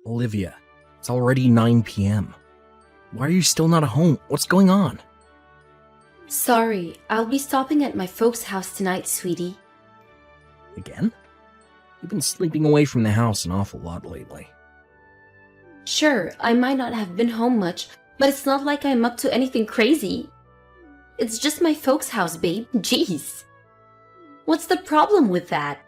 Olivia, it's already 9 p.m. Why are you still not at home? What's going on? Sorry, I'll be stopping at my folks' house tonight, sweetie. Again? You've been sleeping away from the house an awful lot lately. Sure, I might not have been home much, but it's not like I'm up to anything crazy. It's just my folks' house, babe. Jeez. What's the problem with that?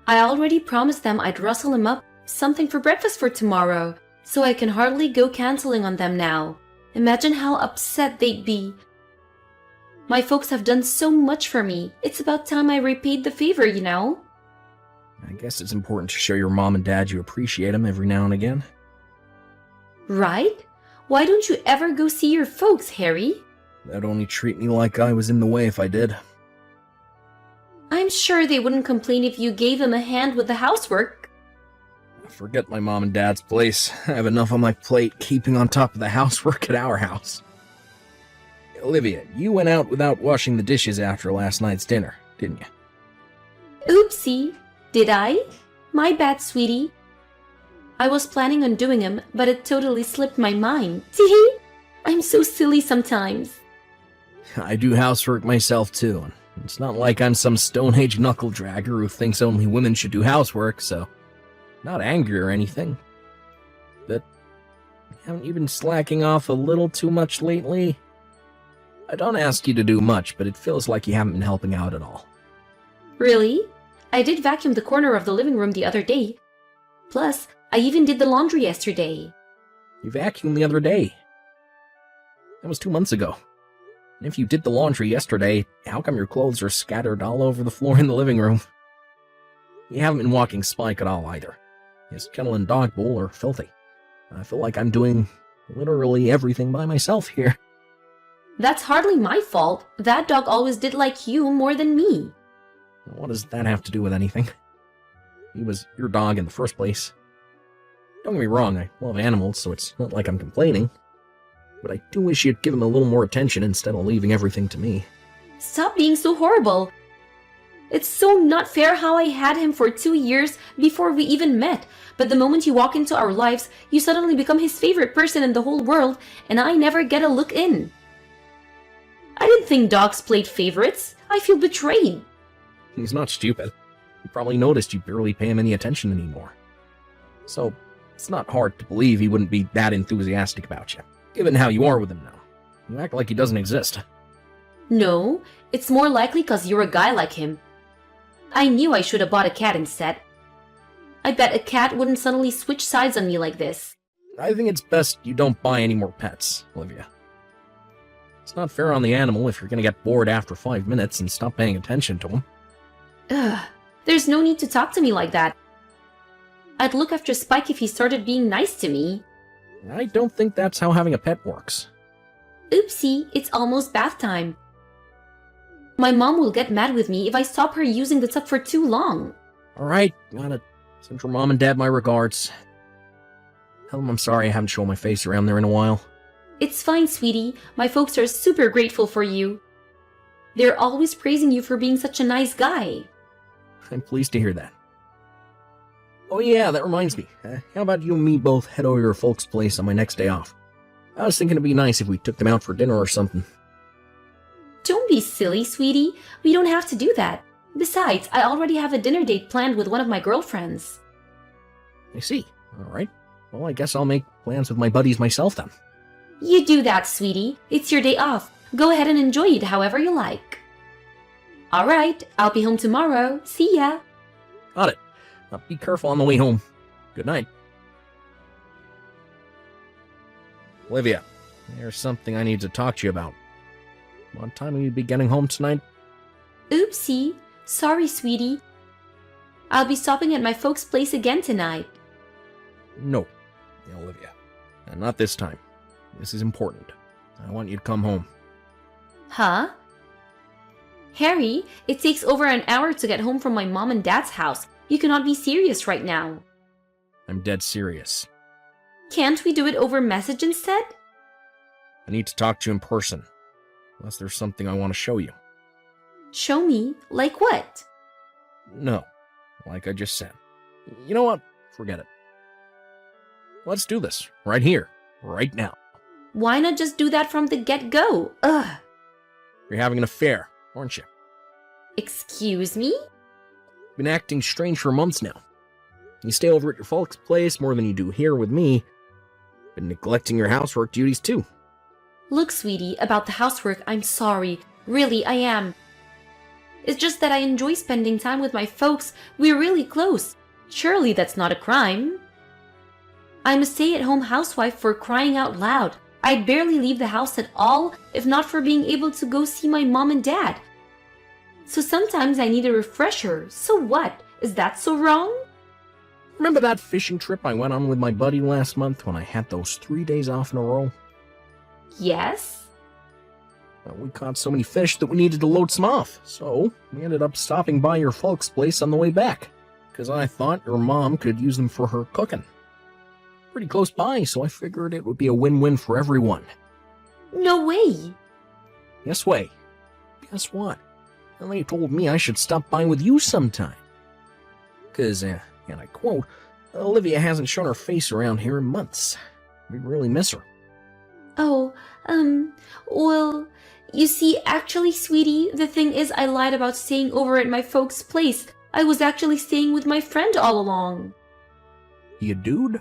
I already promised them I'd rustle them up something for breakfast for tomorrow, so I can hardly go canceling on them now. Imagine how upset they'd be. My folks have done so much for me. It's about time I repaid the favor, you know? I guess it's important to show your mom and dad you appreciate them every now and again. Right? Why don't you ever go see your folks, Harry? They'd only treat me like I was in the way if I did. I'm sure they wouldn't complain if you gave them a hand with the housework. Forget my mom and dad's place. I have enough on my plate keeping on top of the housework at our house. Olivia, you went out without washing the dishes after last night's dinner, didn't you? Oopsie. Did I? My bad, sweetie. I was planning on doing them, but it totally slipped my mind. Tee-hee! I'm so silly sometimes. I do housework myself too, and it's not like I'm some Stone Age knuckle-dragger who thinks only women should do housework, so not angry or anything. But haven't you been slacking off a little too much lately? I don't ask you to do much, but it feels like you haven't been helping out at all. Really? I did vacuum the corner of the living room the other day. Plus, I even did the laundry yesterday. You vacuumed the other day. That was 2 months ago. And if you did the laundry yesterday, how come your clothes are scattered all over the floor in the living room? You haven't been walking Spike at all either. His kennel and dog bowl are filthy. I feel like I'm doing literally everything by myself here. That's hardly my fault. That dog always did like you more than me. What does that have to do with anything? He was your dog in the first place. Don't get me wrong, I love animals, so it's not like I'm complaining. But I do wish you'd give him a little more attention instead of leaving everything to me. Stop being so horrible. It's so not fair how I had him for 2 years before we even met, but the moment you walk into our lives, you suddenly become his favorite person in the whole world, and I never get a look in. I didn't think dogs played favorites. I feel betrayed. He's not stupid. He probably noticed you barely pay him any attention anymore. So, it's not hard to believe he wouldn't be that enthusiastic about you, given how you are with him now. You act like he doesn't exist. No, it's more likely because you're a guy like him. I knew I should have bought a cat instead. I bet a cat wouldn't suddenly switch sides on me like this. I think it's best you don't buy any more pets, Olivia. It's not fair on the animal if you're gonna get bored after 5 minutes and stop paying attention to him. Ugh, there's no need to talk to me like that. I'd look after Spike if he started being nice to me. I don't think that's how having a pet works. Oopsie, it's almost bath time. My mom will get mad with me if I stop her using the tub for too long. Alright, gotta send your mom and dad my regards. Tell them I'm sorry I haven't shown my face around there in a while. It's fine, sweetie. My folks are super grateful for you. They're always praising you for being such a nice guy. I'm pleased to hear that. Oh yeah, that reminds me. How about you and me both head over to your folks' place on my next day off? I was thinking it'd be nice if we took them out for dinner or something. Don't be silly, sweetie. We don't have to do that. Besides, I already have a dinner date planned with one of my girlfriends. I see. Alright. Well, I guess I'll make plans with my buddies myself then. You do that, sweetie. It's your day off. Go ahead and enjoy it however you like. Alright, I'll be home tomorrow. See ya. Got it. Now be careful on the way home. Good night. Olivia, there's something I need to talk to you about. What time will you be getting home tonight? Oopsie. Sorry, sweetie. I'll be stopping at my folks' place again tonight. No, Olivia. And not this time. This is important. I want you to come home. Huh? Harry, it takes over an hour to get home from my mom and dad's house. You cannot be serious right now. I'm dead serious. Can't we do it over message instead? I need to talk to you in person. Unless there's something I want to show you. Show me? Like what? No, like I just said. You know what? Forget it. Let's do this. Right here. Right now. Why not just do that from the get-go? Ugh. You're having an affair, aren't you? Excuse me? Been acting strange for months now. You stay over at your folks' place more than you do here with me. Been neglecting your housework duties too. Look, sweetie, about the housework, I'm sorry. Really, I am. It's just that I enjoy spending time with my folks. We're really close. Surely that's not a crime. I'm a stay-at-home housewife for crying out loud. I'd barely leave the house at all if not for being able to go see my mom and dad. So sometimes I need a refresher. So what? Is that so wrong? Remember that fishing trip I went on with my buddy last month when I had those 3 days off in a row? Yes? Well, we caught so many fish that we needed to load some off, so we ended up stopping by your folks' place on the way back, because I thought your mom could use them for her cooking. Pretty close by, so I figured it would be a win-win for everyone. No way! Yes way. Guess what? Ellie told me I should stop by with you sometime. Because, and I quote, Olivia hasn't shown her face around here in months. We really miss her. Oh, well, you see, actually, sweetie, the thing is I lied about staying over at my folks' place. I was actually staying with my friend all along. You dude?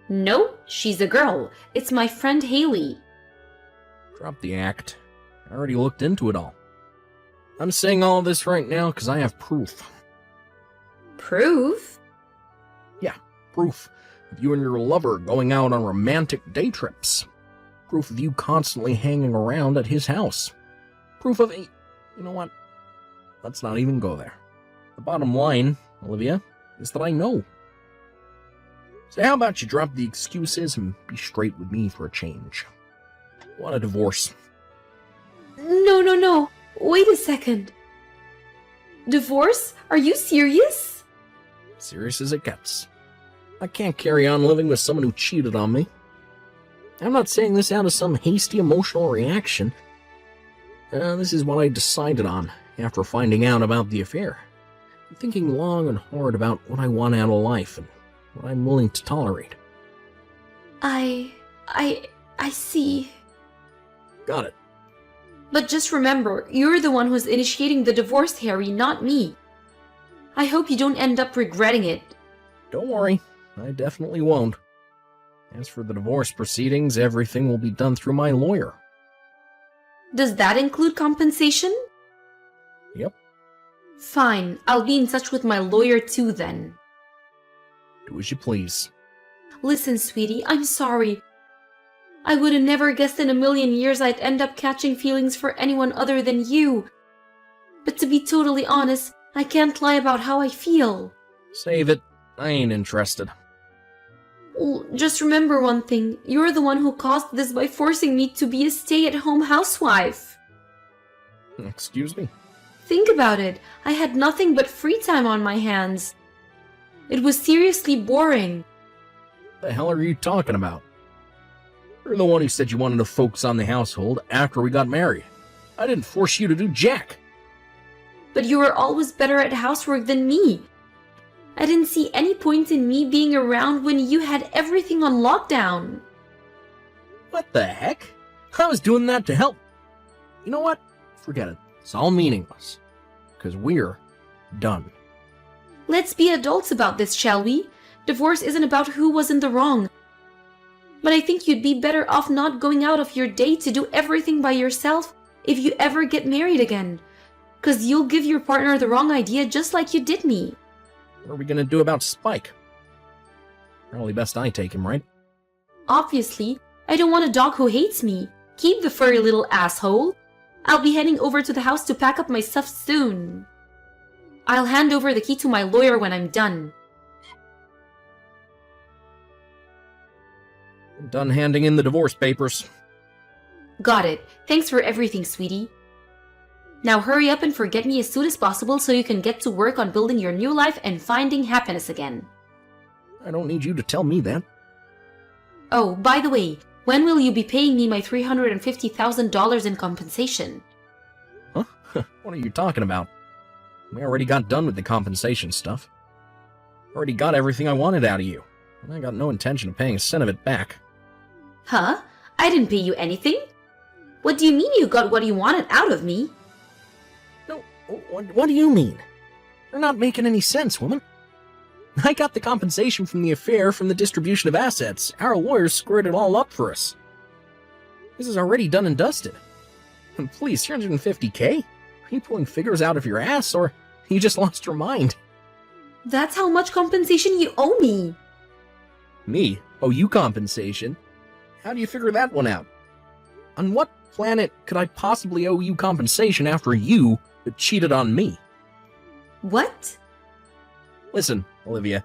No, she's a girl. It's my friend Haley. Drop the act. I already looked into it all. I'm saying all this right now because I have proof. Proof? Yeah, proof of you and your lover going out on romantic day trips. Proof of you constantly hanging around at his house. Proof of... You know what? Let's not even go there. The bottom line, Olivia, is that I know. So how about you drop the excuses and be straight with me for a change? I want a divorce. No. Wait a second. Divorce? Are you serious? Serious as it gets. I can't carry on living with someone who cheated on me. I'm not saying this out of some hasty emotional reaction. This is what I decided on after finding out about the affair. I'm thinking long and hard about what I want out of life and what I'm willing to tolerate. I see. Got it. But just remember, you're the one who's initiating the divorce, Harry, not me. I hope you don't end up regretting it. Don't worry, I definitely won't. As for the divorce proceedings, everything will be done through my lawyer. Does that include compensation? Yep. Fine, I'll be in touch with my lawyer too then. Do as you please. Listen, sweetie, I'm sorry. I would have never guessed in a million years I'd end up catching feelings for anyone other than you. But to be totally honest, I can't lie about how I feel. Save it. I ain't interested. Well, just remember one thing. You're the one who caused this by forcing me to be a stay-at-home housewife. Excuse me? Think about it. I had nothing but free time on my hands. It was seriously boring. The hell are you talking about? You're the one who said you wanted to focus on the household after we got married. I didn't force you to do jack. But you were always better at housework than me. I didn't see any point in me being around when you had everything on lockdown. What the heck? I was doing that to help. You know what? Forget it. It's all meaningless. Because we're done. Let's be adults about this, shall we? Divorce isn't about who was in the wrong. But I think you'd be better off not going out of your day to do everything by yourself if you ever get married again. 'Cause you'll give your partner the wrong idea just like you did me. What are we gonna do about Spike? Probably best I take him, right? Obviously, I don't want a dog who hates me. Keep the furry little asshole. I'll be heading over to the house to pack up my stuff soon. I'll hand over the key to my lawyer when I'm done. I'm done handing in the divorce papers. Got it. Thanks for everything, sweetie. Now hurry up and forget me as soon as possible so you can get to work on building your new life and finding happiness again. I don't need you to tell me that. Oh, by the way, when will you be paying me my $350,000 in compensation? Huh? What are you talking about? We already got done with the compensation stuff. Already got everything I wanted out of you. and I got no intention of paying a cent of it back. Huh? I didn't pay you anything? What do you mean you got what you wanted out of me? No, what do you mean? You're not making any sense, woman. I got the compensation from the affair from the distribution of assets. Our lawyers squared it all up for us. This is already done and dusted. And please, 350K? Are you pulling figures out of your ass, or you just lost your mind? That's how much compensation you owe me. Me? Owe you compensation? How do you figure that one out? On what planet could I possibly owe you compensation after you cheated on me? What? Listen, Olivia,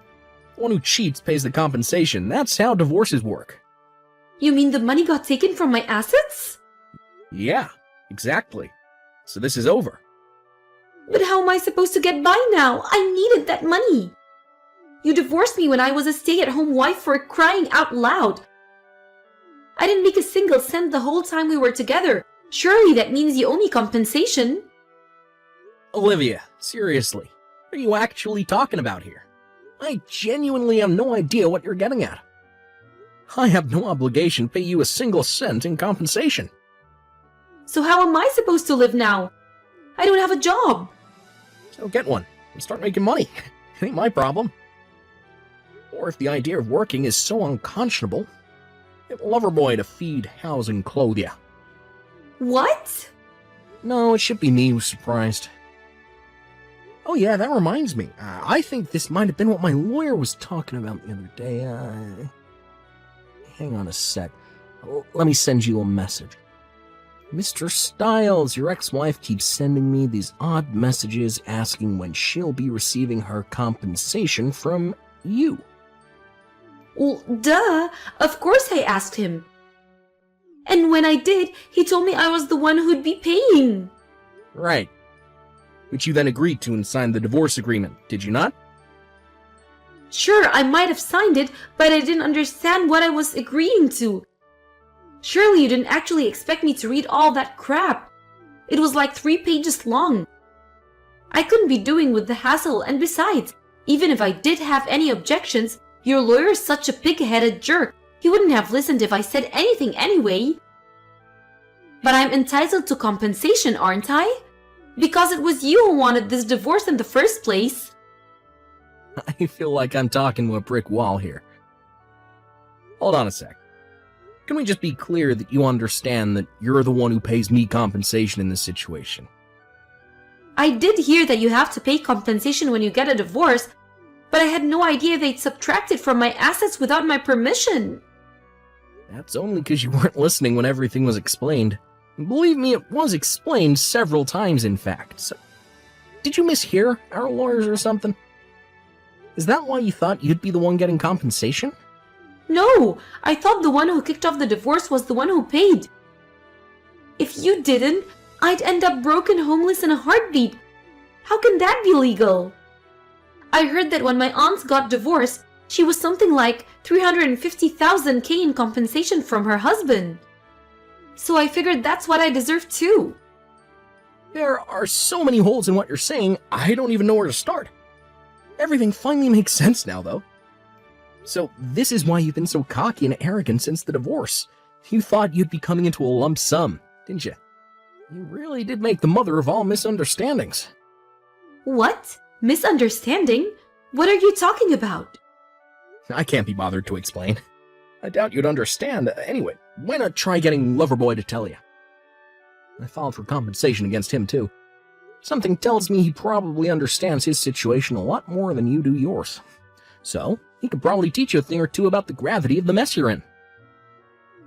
the one who cheats pays the compensation. That's how divorces work. You mean the money got taken from my assets? Yeah, exactly. So this is over. But how am I supposed to get by now? I needed that money. You divorced me when I was a stay-at-home wife for crying out loud. I didn't make a single cent the whole time we were together. Surely that means you owe me compensation. Olivia, seriously, what are you actually talking about here? I genuinely have no idea what you're getting at. I have no obligation to pay you a single cent in compensation. So how am I supposed to live now? I don't have a job. So get one and start making money. It ain't my problem. Or if the idea of working is so unconscionable, get a lover boy to feed, house, and clothe you. What? No, it should be me who's surprised. Oh yeah, that reminds me. I think this might have been what my lawyer was talking about the other day. Hang on a sec. Let me send you a message. Mr. Styles, your ex-wife keeps sending me these odd messages asking when she'll be receiving her compensation from you. Well, duh. Of course I asked him. And when I did, he told me I was the one who'd be paying. Right. Which you then agreed to and signed the divorce agreement, did you not? Sure, I might have signed it, but I didn't understand what I was agreeing to. Surely you didn't actually expect me to read all that crap. It was like 3 pages long. I couldn't be doing with the hassle, and besides, even if I did have any objections, your lawyer's such a pig-headed jerk. He wouldn't have listened if I said anything anyway. But I'm entitled to compensation, aren't I? Because it was you who wanted this divorce in the first place. I feel like I'm talking to a brick wall here. Hold on a sec. Can we just be clear that you understand that you're the one who pays me compensation in this situation? I did hear that you have to pay compensation when you get a divorce, but I had no idea they'd subtract it from my assets without my permission. That's only because you weren't listening when everything was explained. Believe me, it was explained several times, in fact. So, did you mishear our lawyers or something? Is that why you thought you'd be the one getting compensation? No, I thought the one who kicked off the divorce was the one who paid. If you didn't, I'd end up broken homeless in a heartbeat. How can that be legal? I heard that when my aunt got divorced, she was something like 350,000 K in compensation from her husband. So I figured that's what I deserve too. There are so many holes in what you're saying, I don't even know where to start. Everything finally makes sense now, though. So this is why you've been so cocky and arrogant since the divorce. You thought you'd be coming into a lump sum, didn't you? You really did make the mother of all misunderstandings. What? Misunderstanding? What are you talking about? I can't be bothered to explain. I doubt you'd understand. Anyway, why not try getting Loverboy to tell you? I filed for compensation against him, too. Something tells me he probably understands his situation a lot more than you do yours. So, he could probably teach you a thing or two about the gravity of the mess you're in.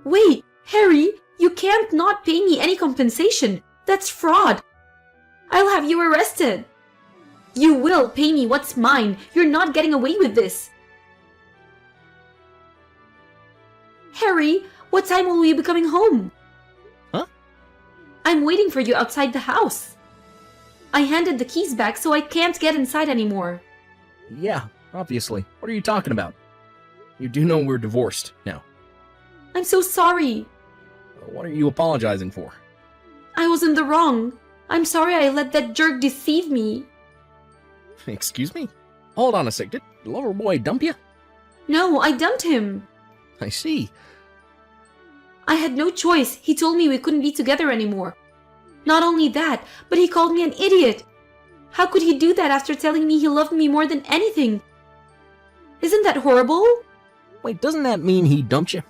Wait, Harry, you can't not pay me any compensation. That's fraud. I'll have you arrested. You will pay me what's mine. You're not getting away with this. Harry, what time will you be coming home? Huh? I'm waiting for you outside the house. I handed the keys back, so I can't get inside anymore. Yeah, obviously. What are you talking about? You do know we're divorced now. I'm so sorry. What are you apologizing for? I was in the wrong. I'm sorry I let that jerk deceive me. Excuse me? Hold on a sec. Did Loverboy dump you? No, I dumped him. I see. I had no choice. He told me we couldn't be together anymore. Not only that, but he called me an idiot. How could he do that after telling me he loved me more than anything? Isn't that horrible? Wait, doesn't that mean he dumped you?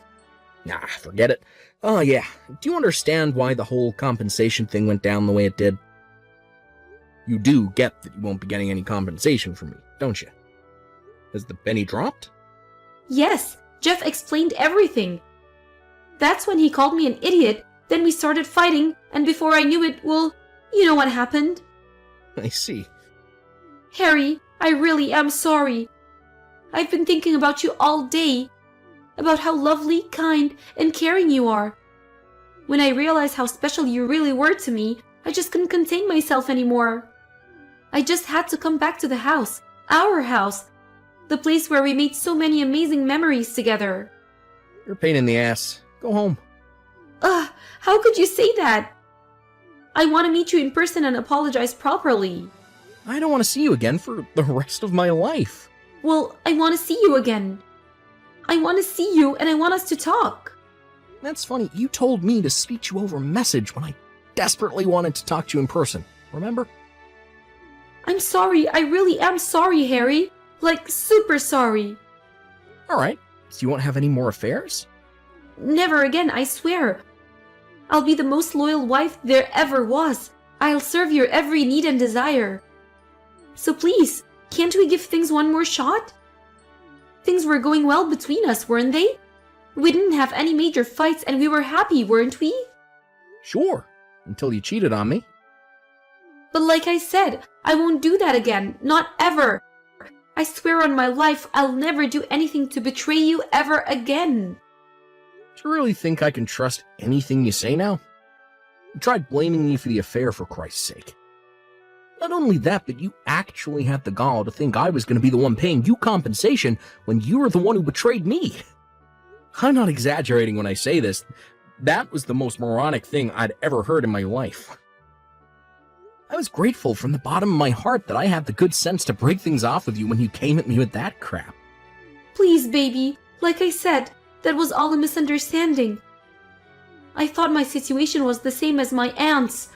Nah, forget it. Oh yeah, do you understand why the whole compensation thing went down the way it did? You do get that you won't be getting any compensation from me, don't you? Has the penny dropped? Yes, Jeff explained everything. That's when he called me an idiot, then we started fighting, and before I knew it, well, you know what happened. I see. Harry, I really am sorry. I've been thinking about you all day, about how lovely, kind, and caring you are. When I realized how special you really were to me, I just couldn't contain myself anymore. I just had to come back to the house, our house, the place where we made so many amazing memories together. You're a pain in the ass. Go home. Ugh, how could you say that? I want to meet you in person and apologize properly. I don't want to see you again for the rest of my life. Well, I want to see you again. I want to see you and I want us to talk. That's funny, you told me to speak to you over message when I desperately wanted to talk to you in person, remember? I'm sorry, I really am sorry, Harry. Like, super sorry. Alright, so you won't have any more affairs? Never again, I swear. I'll be the most loyal wife there ever was. I'll serve your every need and desire. So please, can't we give things one more shot? Things were going well between us, weren't they? We didn't have any major fights and we were happy, weren't we? Sure, until you cheated on me. But like I said, I won't do that again, not ever. I swear on my life I'll never do anything to betray you ever again. Do you really think I can trust anything you say now? I tried blaming you for the affair, for Christ's sake. Not only that, but you actually had the gall to think I was going to be the one paying you compensation when you were the one who betrayed me. I'm not exaggerating when I say this. That was the most moronic thing I'd ever heard in my life. I was grateful from the bottom of my heart that I had the good sense to break things off with you when you came at me with that crap. Please, baby. Like I said, that was all a misunderstanding. I thought my situation was the same as my aunt's.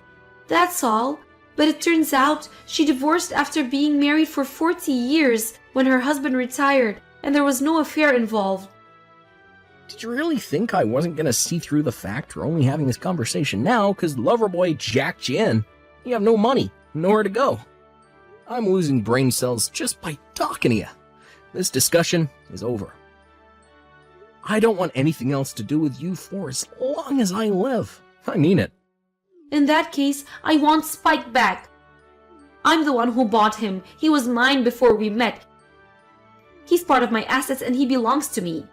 That's all. But it turns out she divorced after being married for 40 years when her husband retired, and there was no affair involved. Did you really think I wasn't going to see through the fact we're only having this conversation now because Loverboy jacked you in? You have no money, nowhere to go. I'm losing brain cells just by talking to you. This discussion is over. I don't want anything else to do with you for as long as I live. I mean it. In that case, I want Spike back. I'm the one who bought him. He was mine before we met. He's part of my assets and he belongs to me.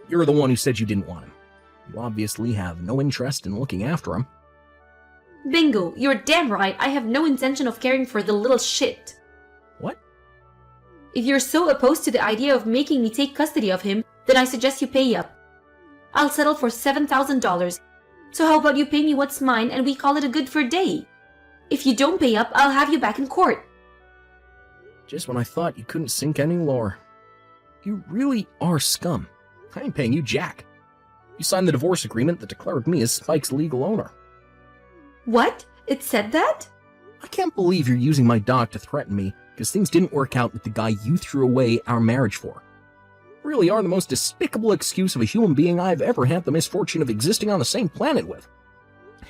You're the one who said you didn't want him. You obviously have no interest in looking after him. Bingo, you're damn right. I have no intention of caring for the little shit. What? If you're so opposed to the idea of making me take custody of him, then I suggest you pay up. I'll settle for $7,000. So how about you pay me what's mine and we call it a good for day? If you don't pay up, I'll have you back in court. Just when I thought you couldn't sink any lower. You really are scum. I ain't paying you jack. You signed the divorce agreement that declared me as Spike's legal owner. What? It said that? I can't believe you're using my dog to threaten me because things didn't work out with the guy you threw away our marriage for. You really are the most despicable excuse of a human being I've ever had the misfortune of existing on the same planet with.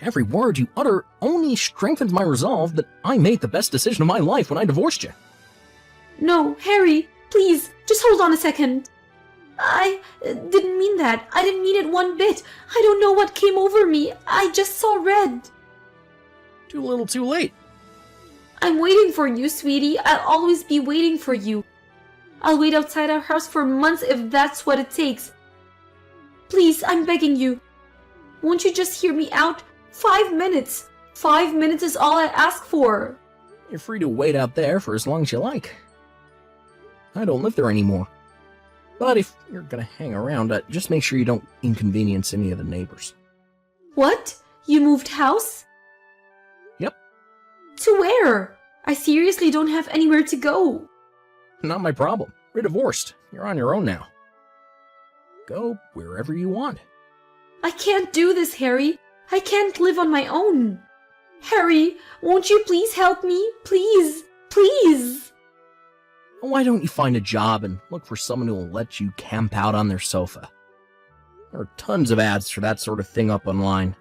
Every word you utter only strengthens my resolve that I made the best decision of my life when I divorced you. No, Harry, please, just hold on a second. I didn't mean that. I didn't mean it one bit. I don't know what came over me. I just saw red. Too little too late. I'm waiting for you, sweetie. I'll always be waiting for you. I'll wait outside our house for months if that's what it takes. Please, I'm begging you. Won't you just hear me out? 5 minutes. 5 minutes is all I ask for. You're free to wait out there for as long as you like. I don't live there anymore. But if you're gonna hang around, just make sure you don't inconvenience any of the neighbors. What? You moved house? Yep. To where? I seriously don't have anywhere to go. Not my problem. We're divorced. You're on your own now. Go wherever you want. I can't do this, Harry. I can't live on my own. Harry, won't you please help me? Please, please. Why don't you find a job and look for someone who will let you camp out on their sofa? There are tons of ads for that sort of thing up online.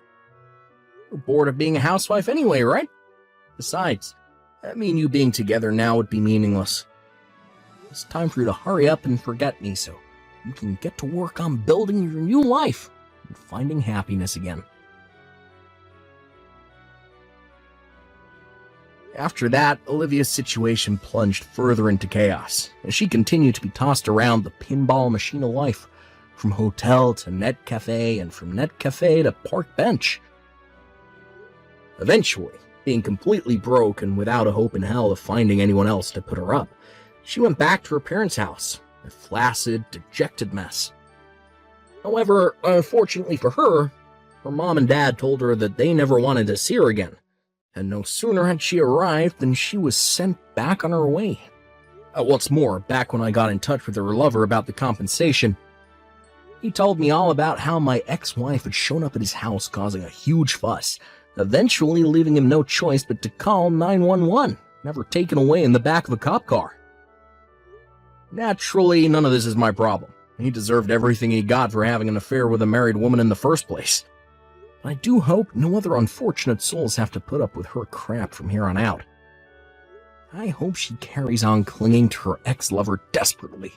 You're bored of being a housewife anyway, right? Besides, me and you being together now would be meaningless. It's time for you to hurry up and forget me so you can get to work on building your new life and finding happiness again. After that, Olivia's situation plunged further into chaos, as she continued to be tossed around the pinball machine of life, from hotel to net cafe, and from net cafe to park bench. Eventually, being completely broke and without a hope in hell of finding anyone else to put her up, she went back to her parents' house, a flaccid, dejected mess. However, unfortunately for her, her mom and dad told her that they never wanted to see her again, and no sooner had she arrived than she was sent back on her way. What's more, back when I got in touch with her lover about the compensation, he told me all about how my ex-wife had shown up at his house causing a huge fuss, eventually leaving him no choice but to call 911, never taken away in the back of a cop car. Naturally, none of this is my problem. He deserved everything he got for having an affair with a married woman in the first place. I do hope no other unfortunate souls have to put up with her crap from here on out. I hope she carries on clinging to her ex-lover desperately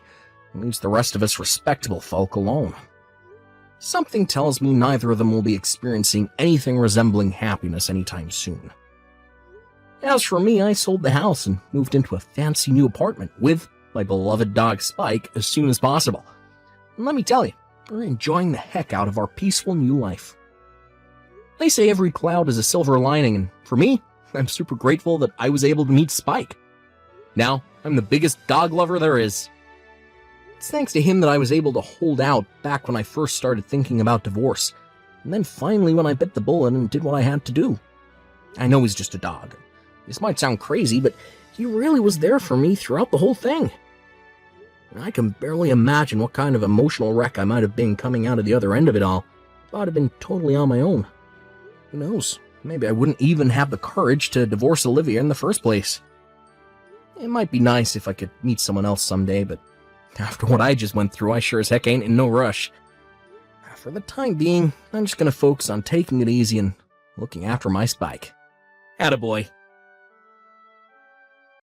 and leaves the rest of us respectable folk alone. Something tells me neither of them will be experiencing anything resembling happiness anytime soon. As for me, I sold the house and moved into a fancy new apartment with my beloved dog Spike as soon as possible. And let me tell you, we're enjoying the heck out of our peaceful new life. They say every cloud is a silver lining, and for me, I'm super grateful that I was able to meet Spike. Now, I'm the biggest dog lover there is. It's thanks to him that I was able to hold out back when I first started thinking about divorce, and then finally when I bit the bullet and did what I had to do. I know he's just a dog. This might sound crazy, but he really was there for me throughout the whole thing. I can barely imagine what kind of emotional wreck I might have been coming out of the other end of it all if I'd have been totally on my own. Who knows? Maybe I wouldn't even have the courage to divorce Olivia in the first place. It might be nice if I could meet someone else someday, but after what I just went through, I sure as heck ain't in no rush. For the time being, I'm just gonna focus on taking it easy and looking after my Spike. Attaboy.